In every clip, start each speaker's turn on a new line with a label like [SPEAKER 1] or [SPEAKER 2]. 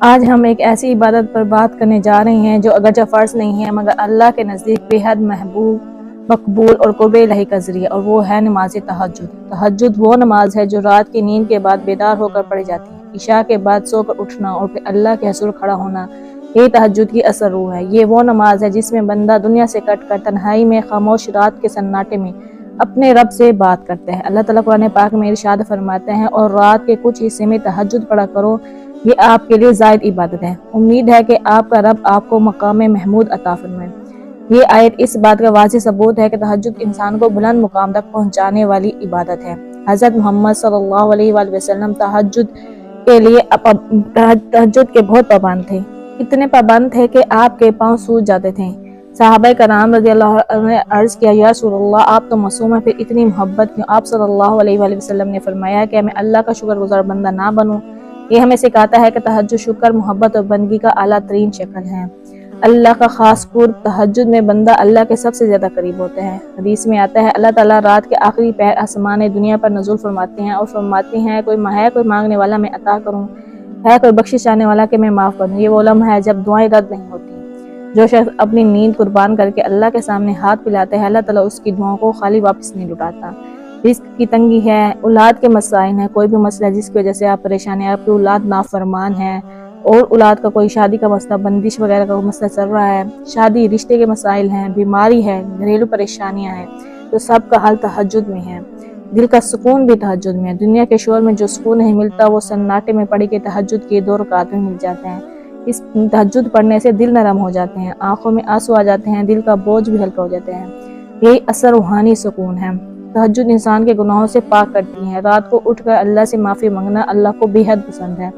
[SPEAKER 1] آج ہم ایک ایسی عبادت پر بات کرنے جا رہے ہیں جو اگرچہ فرض نہیں ہے مگر اللہ کے نزدیک بے حد محبوب، مقبول اور قرب الہی کا ذریعہ، اور وہ ہے نماز تہجد۔ تہجد وہ نماز ہے جو رات کی نیند کے بعد بیدار ہو کر پڑھی جاتی ہے۔ عشاء کے بعد سو کر اٹھنا اور پھر اللہ کے حضور کھڑا ہونا، یہ تہجد کی اصل روح ہے۔ یہ وہ نماز ہے جس میں بندہ دنیا سے کٹ کر تنہائی میں خاموش رات کے سناٹے میں اپنے رب سے بات کرتے ہیں۔ اللہ تعالیٰ قرآن پاک میں ارشاد فرماتے ہیں، اور رات کے کچھ حصے میں تہجد پڑھا کرو، یہ آپ کے لیے زائد عبادت ہے، امید ہے کہ آپ کا رب آپ کو مقام محمود عطا فرمائے۔ یہ آیت اس بات کا واضح ثبوت ہے کہ تہجد انسان کو بلند مقام تک پہنچانے والی عبادت ہے۔ حضرت محمد صلی اللہ علیہ وآلہ وسلم تہجد کے بہت پابند تھے، اتنے پابند تھے کہ آپ کے پاؤں سوج جاتے تھے۔ صحابہ کرام رضی اللہ عنہ نے عرض کیا، یا رسول اللہ، آپ تو معصوم ہیں، پھر اتنی محبت کیوں؟ آپ صلی اللہ علیہ وآلہ وسلم نے فرمایا کہ میں اللہ کا شکر گزار بندہ نہ بنوں؟ یہ ہمیں سکھاتا ہے کہ تہجد شکر، محبت اور بندگی کا اعلیٰ ترین شکل ہے۔ اللہ کا خاص قرب، تہجد میں بندہ اللہ کے سب سے زیادہ قریب ہوتا ہے۔ حدیث میں آتا ہے، اللہ تعالیٰ رات کے آخری پہر آسمان دنیا پر نزول فرماتے ہیں اور فرماتے ہیں، کوئی مانگنے والا میں عطا کروں، ہے کوئی بخشش چاہنے والا کہ میں معاف کر دوں۔ یہ وہ لمحہ ہے جب دعائیں رد نہیں ہوتی۔ جو شخص اپنی نیند قربان کر کے اللہ کے سامنے ہاتھ پھیلاتا ہے، اللہ تعالیٰ اس کی دعاؤں کو خالی واپس نہیں لوٹاتا۔ رزق کی تنگی ہے، اولاد کے مسائل ہیں، کوئی بھی مسئلہ جس کی وجہ سے آپ پریشان ہیں، آپ کی اولاد نافرمان ہے، اور اولاد کا کوئی شادی کا مسئلہ، بندش وغیرہ کا مسئلہ چل رہا ہے، شادی رشتے کے مسائل ہیں، بیماری ہے، گھریلو پریشانیاں ہیں، تو سب کا حل تہجد میں ہے۔ دل کا سکون بھی تہجد میں ہے۔ دنیا کے شور میں جو سکون نہیں ملتا وہ سناٹے میں پڑھی کے تہجد کی 2 رکعت میں مل جاتا ہے۔ اس تہجد پڑھنے سے دل نرم ہو جاتے ہیں، آنکھوں میں آنسو آ جاتے ہیں، دل کا بوجھ بھی ہلکا ہو جاتا ہے۔ یہی اثر روحانی سکون ہے۔ تہجد انسان کے گناہوں سے پاک کرتی ہے۔ رات کو اٹھ کر اللہ سے معافی مانگنا اللہ کو بے حد پسند ہے۔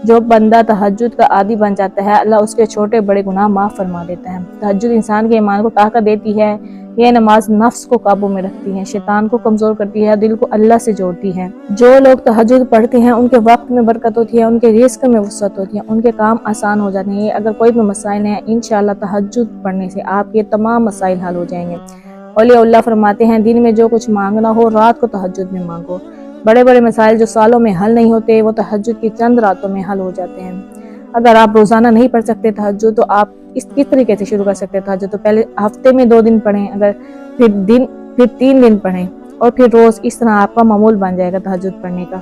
[SPEAKER 1] جو بندہ تہجد کا عادی بن جاتا ہے، اللہ اس کے چھوٹے بڑے گناہ معاف فرما دیتا ہے۔ تہجد انسان کے ایمان کو طاقت دیتی ہے۔ یہ نماز نفس کو قابو میں رکھتی ہے، شیطان کو کمزور کرتی ہے، دل کو اللہ سے جوڑتی ہے۔ جو لوگ تہجد پڑھتے ہیں ان کے وقت میں برکت ہوتی ہے، ان کے رزق میں وسعت ہوتی ہے، ان کے کام آسان ہو جاتے ہیں۔ اگر کوئی بھی مسائل ہیں، انشاءاللہ تہجد پڑھنے سے آپ کے تمام مسائل حل ہو جائیں گے۔ اولیاء اللہ فرماتے ہیں، دن میں جو کچھ مانگنا ہو رات کو تہجد میں مانگو۔ بڑے بڑے مسائل جو سالوں میں حل نہیں ہوتے وہ تہجد کی چند راتوں میں حل ہو جاتے ہیں۔ اگر آپ روزانہ نہیں پڑھ سکتے تہجد تو آپ کس طریقے سے شروع کر سکتے ہیں تہجد؟ تو پہلے ہفتے میں 2 دن پڑھیں، اگر پھر 3 دن پڑھیں، اور پھر روز، اس طرح آپ کا معمول بن جائے گا تہجد پڑھنے کا۔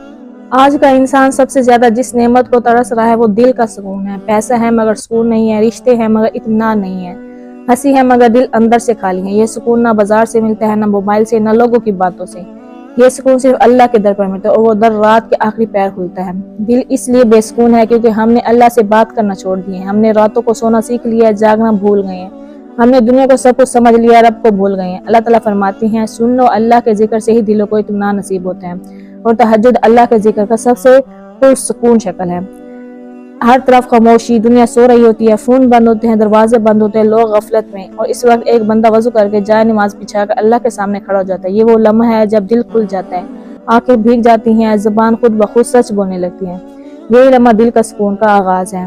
[SPEAKER 1] آج کا انسان سب سے زیادہ جس نعمت کو ترس رہا ہے وہ دل کا سکون ہے۔ پیسہ ہے مگر سکون نہیں ہے، رشتے ہیں مگر اطمینان نہیں ہے، ہنسی ہے مگر دل اندر سے خالی ہے۔ یہ سکون نہ بازار سے ملتا ہے، نہ موبائل سے، نہ لوگوں کی باتوں سے۔ یہ سکون صرف اللہ کے در پر ملتا ہے، اور وہ در رات کے آخری پہر کھلتا ہے۔ دل اس لیے بے سکون ہے کیونکہ ہم نے اللہ سے بات کرنا چھوڑ دیے ہیں، ہم نے راتوں کو سونا سیکھ لیا، جاگنا بھول گئے ہیں، ہم نے دنیا کو سب کچھ سمجھ لیا، رب کو بھول گئے ہیں۔ اللہ تعالیٰ فرماتے ہیں، سن لو، اللہ کے ذکر سے ہی دلوں کو اطمینان نصیب ہوتا ہے، اور تہجد اللہ کے ذکر کا سب سے پرسکون شکل ہے۔ ہر طرف خاموشی، دنیا سو رہی ہوتی ہے، فون بند ہوتے ہیں، دروازے بند ہوتے ہیں، لوگ غفلت میں، اور اس وقت ایک بندہ وضو کر کے جائے نماز بچھا کر اللہ کے سامنے کھڑا ہو جاتا ہے۔ یہ وہ لمحہ ہے جب دل کھل جاتا ہے، آنکھیں بھیگ جاتی ہیں، زبان خود بخود سچ بولنے لگتی ہے۔ یہی لمحہ دل کا سکون کا آغاز ہے۔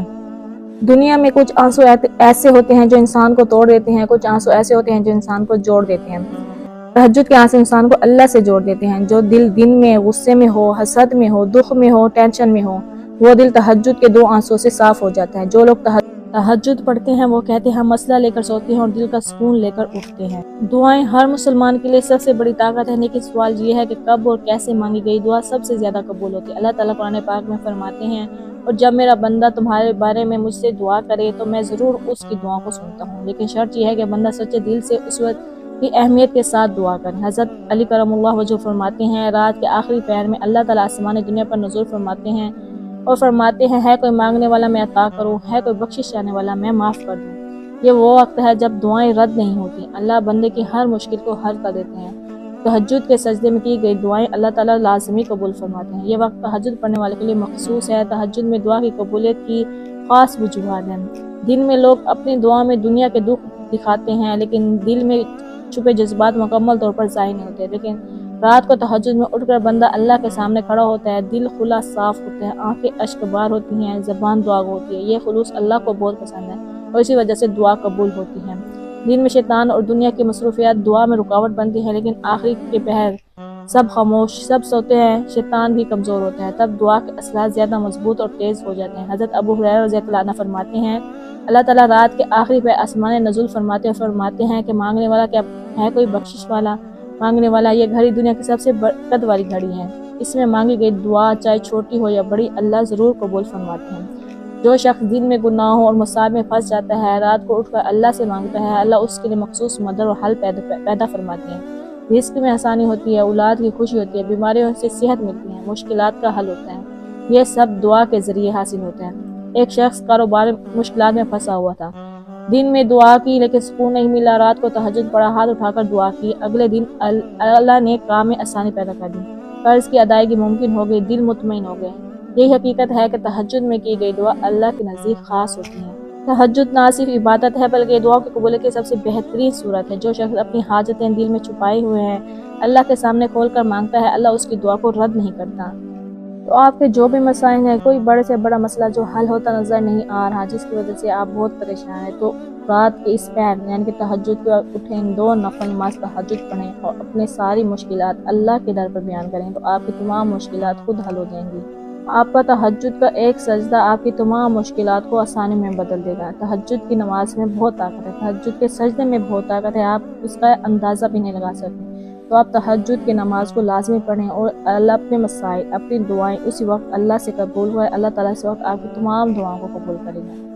[SPEAKER 1] دنیا میں کچھ آنسو ایسے ہوتے ہیں جو انسان کو توڑ دیتے ہیں، کچھ آنسو ایسے ہوتے ہیں جو انسان کو جوڑ دیتے ہیں۔ تہجد کے آنسو انسان کو اللہ سے جوڑ دیتے ہیں۔ جو دن میں غصے میں ہو، حسد میں ہو، دکھ میں ہو، ٹینشن میں ہو، وہ دل تہجد کے 2 آنسو سے صاف ہو جاتا ہے۔ جو لوگ تہجد پڑھتے ہیں وہ کہتے ہیں، ہم مسئلہ لے کر سوتے ہیں اور دل کا سکون لے کر اٹھتے ہیں۔ دعائیں ہر مسلمان کے لیے سب سے بڑی طاقت ہے، لیکن سوال یہ ہے کہ کب اور کیسے مانگی گئی دعا سب سے زیادہ قبول ہوتی ہے۔ اللہ تعالیٰ قرآن پاک میں فرماتے ہیں، اور جب میرا بندہ تمہارے بارے میں مجھ سے دعا کرے تو میں ضرور اس کی دعاؤں کو سنتا ہوں، لیکن شرط یہ ہے کہ بندہ سچے دل سے اس وقت کی اہمیت کے ساتھ دعا کرے۔ حضرت علی کرم اللہ وجہ فرماتے ہیں، رات کے آخری پہر میں اللہ تعالیٰ آسمان دنیا پر نزول فرماتے ہیں اور فرماتے ہیں، ہے کوئی مانگنے والا میں عطا کروں، ہے کوئی بخشش چاہنے والا میں معاف کر دوں۔ یہ وہ وقت ہے جب دعائیں رد نہیں ہوتی، اللہ بندے کی ہر مشکل کو حل کر دیتے ہیں۔ تہجد کے سجدے میں کی گئی دعائیں اللہ تعالیٰ لازمی قبول فرماتے ہیں۔ یہ وقت تہجد پڑھنے والے کے لیے مخصوص ہے۔ تہجد میں دعا کی قبولیت کی خاص وجوہات ہیں۔ دن میں لوگ اپنی دعا میں دنیا کے دکھ دکھاتے ہیں، لیکن دل میں چھپے جذبات مکمل طور پر ظاہر نہیں ہوتے۔ لیکن رات کو تہجد میں اٹھ کر بندہ اللہ کے سامنے کھڑا ہوتا ہے، دل کھلا صاف ہوتا ہے، آنکھیں اشک بار ہوتی ہیں، زبان دعا ہوتی ہے۔ یہ خلوص اللہ کو بہت پسند ہے اور اسی وجہ سے دعا قبول ہوتی ہے۔ دن میں شیطان اور دنیا کی مصروفیات دعا میں رکاوٹ بنتی ہے، لیکن آخری کے پہر سب خاموش، سب سوتے ہیں، شیطان بھی کمزور ہوتا ہے، تب دعا کے اثرات زیادہ مضبوط اور تیز ہو جاتے ہیں۔ حضرت ابو ہریرہ رضی اللہ عنہ فرماتے ہیں اللہ تعالیٰ رات کے آخری پہ آسمان نزول فرماتے ہیں کہ مانگنے والا کیا ہے کوئی بخشش والا؟ مانگنے والا، یہ گھڑی دنیا کی سب سے برکت والی گھڑی ہے، اس میں مانگی گئی دعا چاہے چھوٹی ہو یا بڑی اللہ ضرور قبول فرماتے ہیں۔ جو شخص دن میں گناہوں اور مصائب میں پھنس جاتا ہے، رات کو اٹھ کر اللہ سے مانگتا ہے، اللہ اس کے لیے مخصوص مدد اور حل پیدا فرماتے ہیں۔ رزق میں آسانی ہوتی ہے، اولاد کی خوشی ہوتی ہے، بیماریوں سے صحت ملتی ہے، مشکلات کا حل ہوتا ہے، یہ سب دعا کے ذریعے حاصل ہوتا ہے۔ ایک شخص کاروبار مشکلات میں پھنسا ہوا تھا، دن میں دعا کی لیکن سکون نہیں ملا، رات کو تہجد پڑھا، ہاتھ اٹھا کر دعا کی، اگلے دن اللہ نے کام میں آسانی پیدا کر دی، قرض کی ادائیگی ممکن ہو گئی، دل مطمئن ہو گئے۔ یہی حقیقت ہے کہ تہجد میں کی گئی دعا اللہ کے نزدیک خاص ہوتی ہے۔ تہجد نہ صرف عبادت ہے بلکہ دعا کی قبولیت کی سب سے بہترین صورت ہے۔ جو شخص اپنی حاجتیں دل میں چھپائے ہوئے ہیں اللہ کے سامنے کھول کر مانگتا ہے، اللہ اس کی دعا کو رد نہیں کرتا۔ تو آپ کے جو بھی مسائل ہیں، کوئی بڑے سے بڑا مسئلہ جو حل ہوتا نظر نہیں آ رہا، جس کی وجہ سے آپ بہت پریشان ہیں، تو رات کے اس پہر یعنی کہ تہجد کے اٹھیں، 2 نفل نماز تہجد پڑھیں اور اپنے ساری مشکلات اللہ کے در پر بیان کریں، تو آپ کی تمام مشکلات خود حل ہو جائیں گی۔ آپ کا تہجد کا ایک سجدہ آپ کی تمام مشکلات کو آسانی میں بدل دے گا۔ تہجد کی نماز میں بہت طاقت ہے، تہجد کے سجدے میں بہت طاقت ہے، آپ اس کا اندازہ بھی نہیں لگا سکتے۔ تو آپ تہجد کی نماز کو لازمی پڑھیں اور اللہ اپنے مسائل، اپنی دعائیں اسی وقت اللہ سے قبول ہوئے، اللہ تعالیٰ سے وقت آپ کی تمام دعاؤں کو قبول کرے گا۔